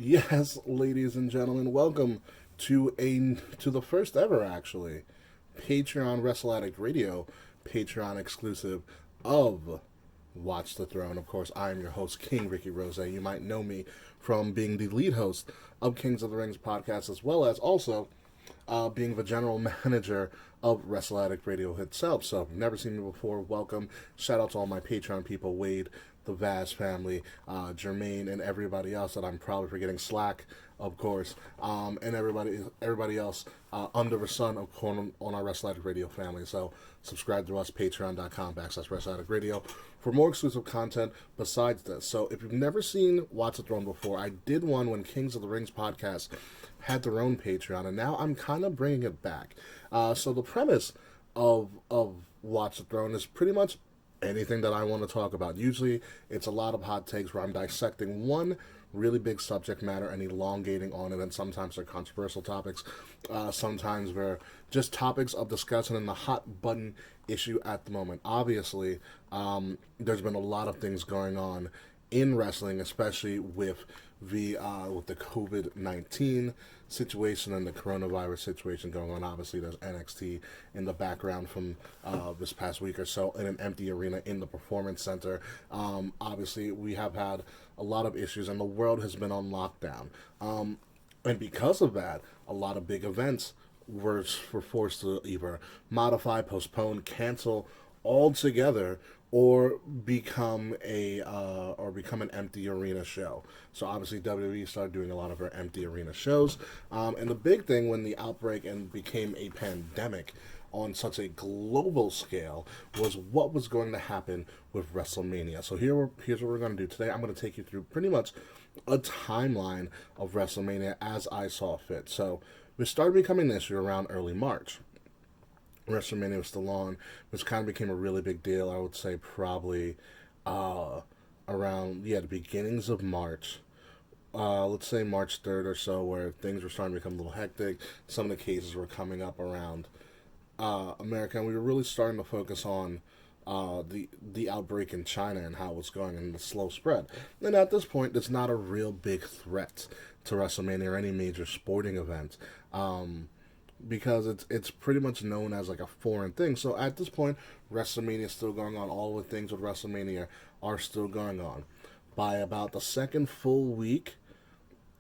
Yes, ladies and gentlemen, welcome to the first ever actually Patreon Wrestle Addict Radio, Patreon exclusive of Watch the Throne. Of course, I am your host, King Rickie Rozay. You might know me from being the lead host of Kings of the Rings podcast, as well as also being the general manager of Wrestle Addict Radio itself. So, if you've never seen me before, welcome. Shout out to all my Patreon people, Wade, the Vaz family, Jermaine, and everybody else that I'm probably forgetting. Slack, of course, and everybody else under the sun, of course, on our Wrestle Addict Radio family. So, subscribe to us, patreon.com/Wrestle Addict Radio, for more exclusive content besides this. So, if you've never seen Watch the Throne before, I did one when Kings of the Rings podcast had their own Patreon, and now I'm kind of bringing it back. So the premise of Watch the Throne is pretty much anything that I want to talk about. Usually, it's a lot of hot takes where I'm dissecting one really big subject matter and elongating on it, and sometimes they're controversial topics. Sometimes they're just topics of discussion and the hot button issue at the moment. Obviously, there's been a lot of things going on in wrestling, especially with the COVID-19 situation and the coronavirus situation going on. Obviously, there's NXT in the background from this past week or so in an empty arena in the Performance Center. Obviously, we have had a lot of issues, and the world has been on lockdown. And because of that, a lot of big events were forced to either modify, postpone, cancel altogether, or become an empty arena show. So obviously WWE started doing a lot of their empty arena shows, and the big thing when the outbreak and became a pandemic on such a global scale was what was going to happen with WrestleMania. So here's what we're going to do today. I'm going to take you through pretty much a timeline of WrestleMania as I saw fit. So we started becoming an issue around early March. WrestleMania was still on, which kind of became a really big deal. I would say probably around the beginnings of March. Let's say March 3rd or so, where things were starting to become a little hectic. Some of the cases were coming up around America, and we were really starting to focus on the outbreak in China and how it was going and the slow spread. And at this point, it's not a real big threat to WrestleMania or any major sporting event. Because it's pretty much known as like a foreign thing. So at this point, WrestleMania is still going on. All the things with WrestleMania are still going on. By about the second full week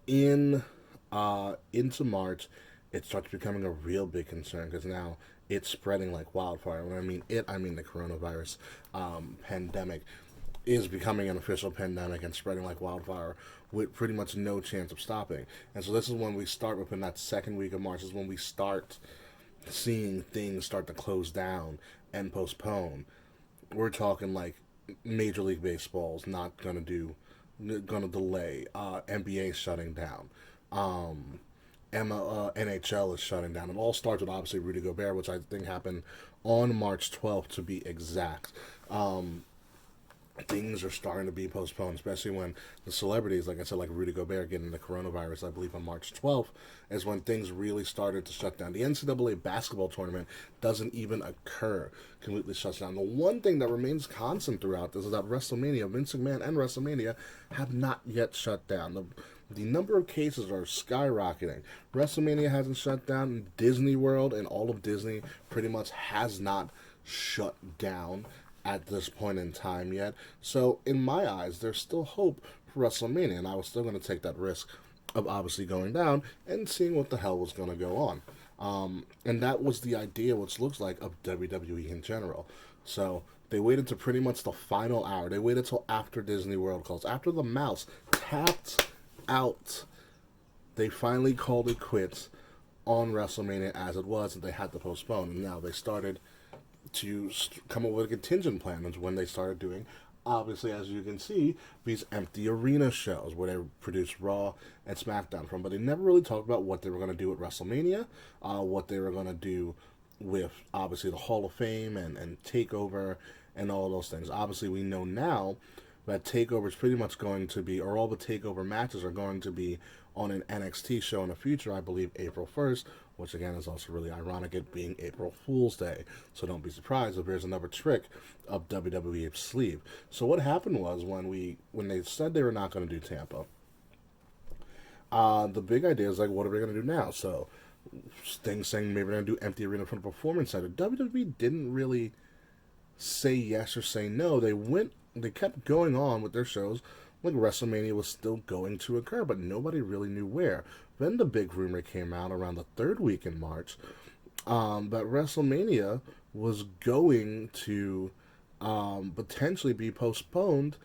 into March, it starts becoming a real big concern because now it's spreading like wildfire. When I mean it, I mean the coronavirus pandemic is becoming an official pandemic and spreading like wildfire with pretty much no chance of stopping. And so this is when we start within that second week of March is when we start seeing things start to close down and postpone. We're talking like Major League Baseball's not gonna delay. NBA shutting down. NHL is shutting down. It all starts with obviously Rudy Gobert, which I think happened on March 12th to be exact. Things are starting to be postponed, especially when the celebrities, like I said, like Rudy Gobert getting the coronavirus, I believe on March 12th, is when things really started to shut down. The NCAA basketball tournament doesn't even occur, completely shuts down. The one thing that remains constant throughout this is that WrestleMania, Vince McMahon and WrestleMania have not yet shut down. The number of cases are skyrocketing. WrestleMania hasn't shut down. Disney World and all of Disney pretty much has not shut down at this point in time yet. So in my eyes, there's still hope for WrestleMania, and I was still going to take that risk of obviously going down and seeing what the hell was going to go on. And that was the idea, which looks like, of WWE in general. So they waited to pretty much the final hour. They waited till after Disney World closed. After the mouse tapped out, they finally called it quits on WrestleMania as it was, and they had to postpone. And now they started to come up with a contingent plan. Is when they started doing, obviously, as you can see, these empty arena shows where they produced Raw and SmackDown from. But they never really talked about what they were going to do at WrestleMania, what they were going to do with, obviously, the Hall of Fame and TakeOver and all those things. Obviously, we know now that TakeOver is pretty much going to be, or all the TakeOver matches are going to be on an NXT show in the future, I believe April 1st, which again is also really ironic, it being April Fool's Day. So don't be surprised if there's another trick up WWE's sleeve. So what happened was when they said they were not going to do Tampa, The big idea is like, what are we going to do now? So, things saying maybe we're going to do empty arena from the performance center. WWE didn't really say yes or say no. They kept going on with their shows like WrestleMania was still going to occur, but nobody really knew where. Then the big rumor came out around the third week in March that WrestleMania was going to potentially be postponed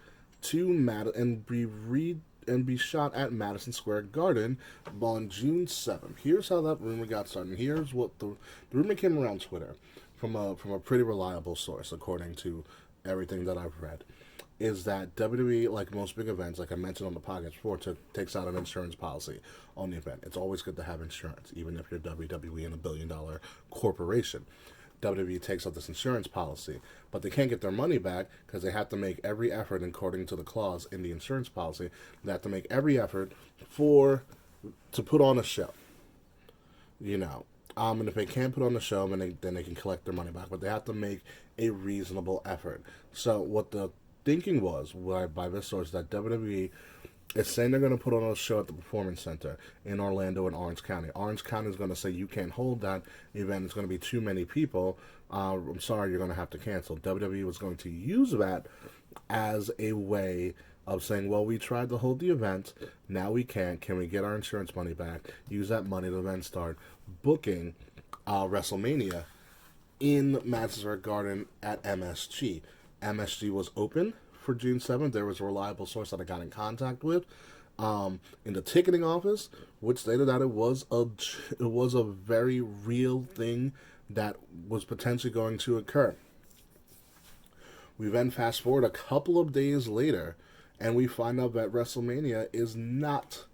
to and be shot at Madison Square Garden on June 7th. Here's how that rumor got started. And here's what the rumor came around Twitter from a pretty reliable source, according to everything that I've read, is that WWE, like most big events, like I mentioned on the podcast before, takes out an insurance policy on the event. It's always good to have insurance, even if you're WWE and $1 billion corporation. WWE takes out this insurance policy, but they can't get their money back because they have to make every effort, according to the clause in the insurance policy, they have to make every effort to put on a show. And if they can't put on the show, then they can collect their money back, but they have to make a reasonable effort. So what the thinking was by this source that WWE is saying they're going to put on a show at the Performance Center in Orlando and Orange County. Orange County is going to say you can't hold that event. It's going to be too many people. I'm sorry, you're going to have to cancel. WWE was going to use that as a way of saying, well, we tried to hold the event. Now we can't. Can we get our insurance money back? Use that money to then start booking WrestleMania in Madison Square Garden at MSG. MSG was open for June 7th. There was a reliable source that I got in contact with in the ticketing office, which stated that it was a very real thing that was potentially going to occur. We then fast forward a couple of days later, and we find out that WrestleMania is not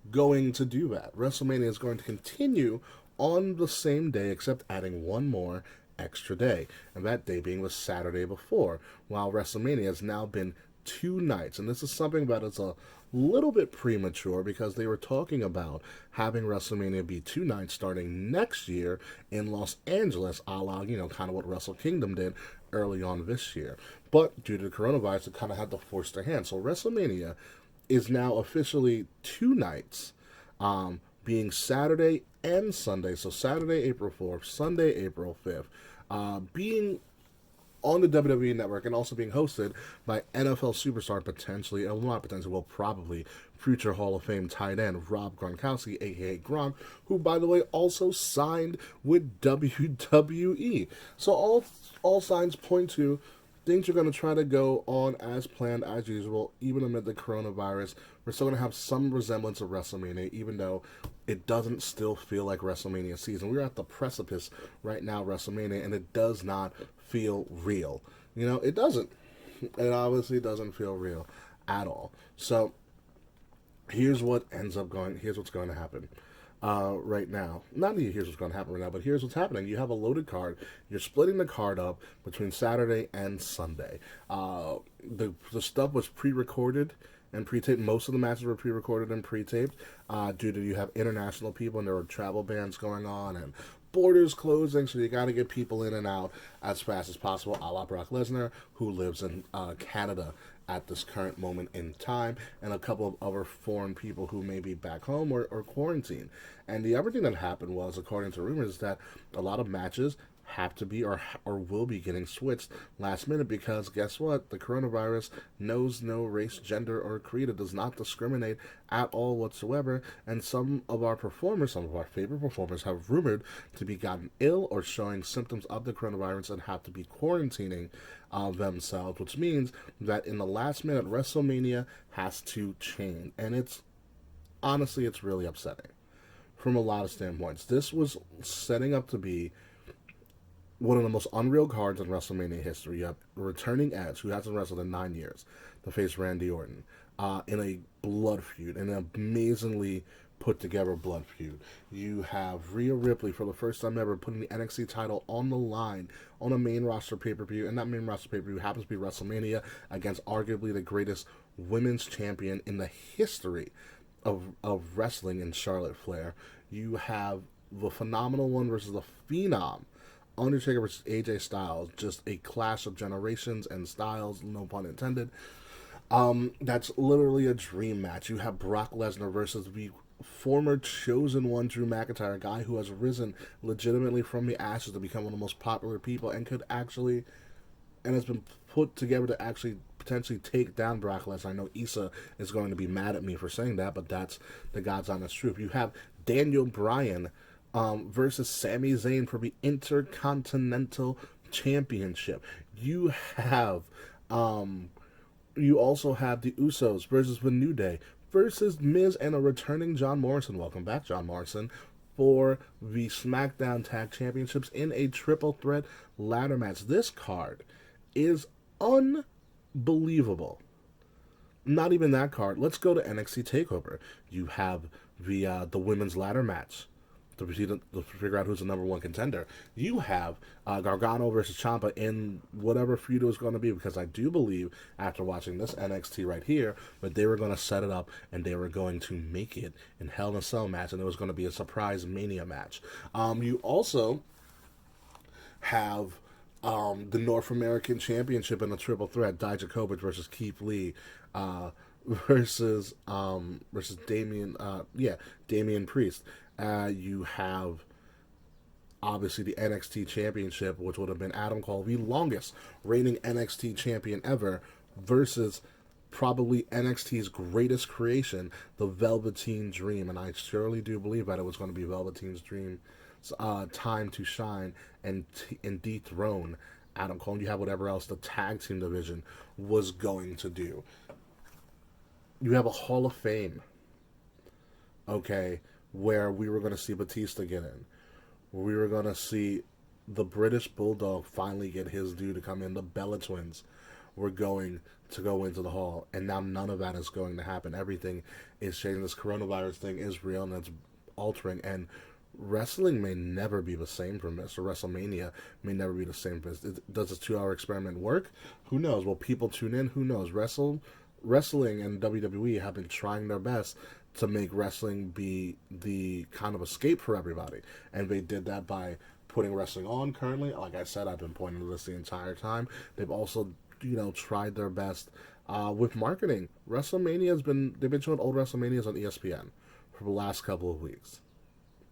going to do that. WrestleMania is going to continue on the same day, except adding one more extra day, and that day being the Saturday before, while WrestleMania has now been 2 nights. And this is something that is a little bit premature because they were talking about having WrestleMania be 2 nights starting next year in Los Angeles, a la, kind of what Wrestle Kingdom did early on this year. But due to the coronavirus, it kind of had to force their hand. So WrestleMania is now officially 2 nights, being Saturday and Sunday. So Saturday, April 4th, Sunday, April 5th, being on the WWE Network and also being hosted by NFL superstar probably future Hall of Fame tight end Rob Gronkowski, a.k.a. Gronk, who, by the way, also signed with WWE. So all signs point to things are going to try to go on as planned, as usual, even amid the coronavirus. We're still going to have some resemblance of WrestleMania, even though it doesn't still feel like WrestleMania season. We're at the precipice right now, WrestleMania, and it does not feel real. It doesn't. It obviously doesn't feel real at all. So here's what's going to happen. Right now. Not here's what's going to happen right now, but here's what's happening. You have a loaded card. You're splitting the card up between Saturday and Sunday. The stuff was pre-recorded and pre-taped. Most of the matches were pre-recorded and pre-taped due to you have international people and there were travel bans going on and borders closing, so you got to get people in and out as fast as possible, a la Brock Lesnar, who lives in Canada at this current moment in time, and a couple of other foreign people who may be back home or quarantined. And the other thing that happened was, according to rumors, that a lot of matches have to be or will be getting switched last minute because guess what? The coronavirus knows no race, gender, or creed. It does not discriminate at all whatsoever. And some of our favorite performers, have rumored to be gotten ill or showing symptoms of the coronavirus and have to be quarantining themselves, which means that in the last minute, WrestleMania has to change. And it's really upsetting from a lot of standpoints. This was setting up to be one of the most unreal cards in WrestleMania history. You have returning Edge, who hasn't wrestled in 9 years, to face Randy Orton in a blood feud, an amazingly put together blood feud. You have Rhea Ripley, for the first time ever, putting the NXT title on the line on a main roster pay-per-view, and that main roster pay-per-view happens to be WrestleMania against arguably the greatest women's champion in the history of wrestling in Charlotte Flair. You have the Phenomenal One versus the Phenom, Undertaker versus AJ Styles, just a clash of generations and styles, no pun intended. That's literally a dream match. You have Brock Lesnar versus the former chosen one, Drew McIntyre, a guy who has risen legitimately from the ashes to become one of the most popular people and could actually, and has been put together to actually potentially take down Brock Lesnar. I know Issa is going to be mad at me for saying that, but that's the God's honest truth. You have Daniel Bryan versus Sami Zayn for the Intercontinental Championship. You have, you also have the Usos versus the New Day versus Miz and a returning John Morrison. Welcome back, John Morrison, for the SmackDown Tag Championships in a triple threat ladder match. This card is unbelievable. Not even that card. Let's go to NXT TakeOver. You have the women's ladder match to figure out who's the number one contender. You have Gargano versus Ciampa in whatever feud it was going to be, because I do believe, after watching this NXT right here, that they were going to set it up and they were going to make it in Hell in a Cell match, and it was going to be a surprise Mania match. You also have the North American Championship in a triple threat: Dijakovic versus Keith Lee, versus Damian Priest. You have obviously the NXT Championship, which would have been Adam Cole, the longest reigning NXT champion ever, versus probably NXT's greatest creation, the Velveteen Dream. And I surely do believe that it was going to be Velveteen's Dream time to shine and dethrone Adam Cole. And you have whatever else the tag team division was going to do. You have a Hall of Fame, okay, where we were going to see Batista get in. We were going to see the British Bulldog finally get his due to come in. The Bella Twins were going to go into the Hall. And now none of that is going to happen. Everything is changing. This coronavirus thing is real and it's altering. And wrestling may never be the same from this. Or WrestleMania may never be the same from this. Does this 2-hour experiment work? Who knows? Will people tune in? Who knows? Wrestling and WWE have been trying their best to make wrestling be the kind of escape for everybody. And they did that by putting wrestling on currently. Like I said, I've been pointing to this the entire time. They've also, tried their best with marketing. They've been showing old WrestleManias on ESPN for the last couple of weeks.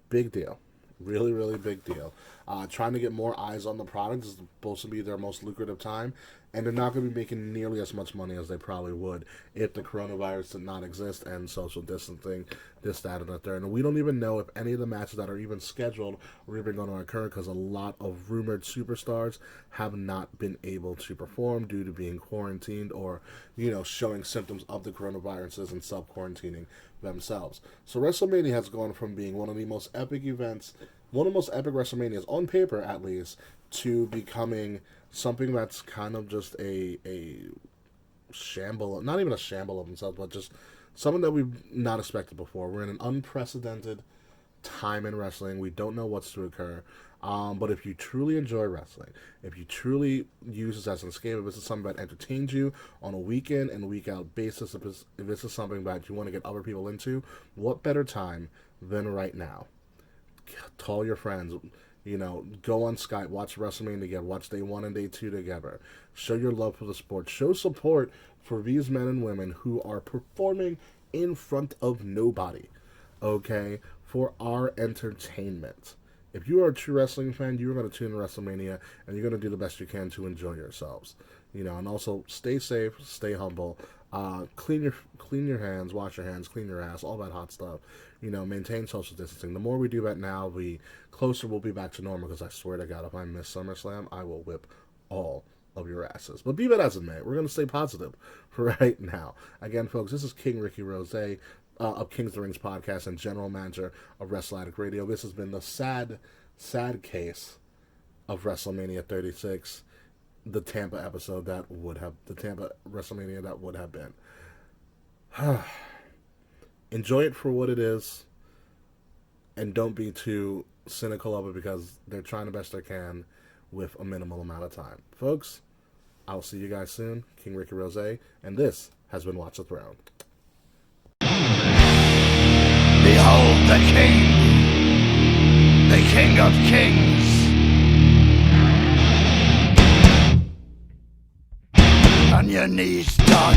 Big deal. Really, really big deal. Trying to get more eyes on the product is supposed to be their most lucrative time, and they're not going to be making nearly as much money as they probably would if the coronavirus did not exist and social distancing, this, that, and the third. And we don't even know if any of the matches that are even scheduled are even going to occur, because a lot of rumored superstars have not been able to perform due to being quarantined or, showing symptoms of the coronaviruses and self-quarantining themselves. So WrestleMania has gone from being one of the most epic events, one of the most epic WrestleManias, on paper at least, to becoming something that's kind of just a shamble, not even a shamble of themselves, but just something that we've not expected before. We're in an unprecedented time in wrestling. We don't know what's to occur. But if you truly enjoy wrestling, if you truly use this as an escape, if this is something that entertains you on a week in and week out basis, if this is something that you want to get other people into, what better time than right now? Call your friends, go on Skype, watch WrestleMania together, watch day 1 and day 2 together. Show your love for the sport. Show support for these men and women who are performing in front of nobody, okay, for our entertainment. If you are a true wrestling fan, you're going to tune in WrestleMania, and you're going to do the best you can to enjoy yourselves. And also stay safe, stay humble, clean your hands, wash your hands, clean your ass, all that hot stuff. Maintain social distancing. The more we do that now, the closer we'll be back to normal, because I swear to God, if I miss SummerSlam, I will whip all of your asses. But be that as it may, we're going to stay positive for right now. Again, folks, this is King Rickie Rozay of King's the Rings podcast and general manager of Wrestle Addict Radio. This has been the sad, sad case of WrestleMania 36, the Tampa WrestleMania that would have been. Enjoy it for what it is, and don't be too cynical of it, because they're trying the best they can with a minimal amount of time. Folks, I'll see you guys soon. King Rickie Rozay, and this has been Watch the Throne. Behold the King of Kings, on your knees, dog.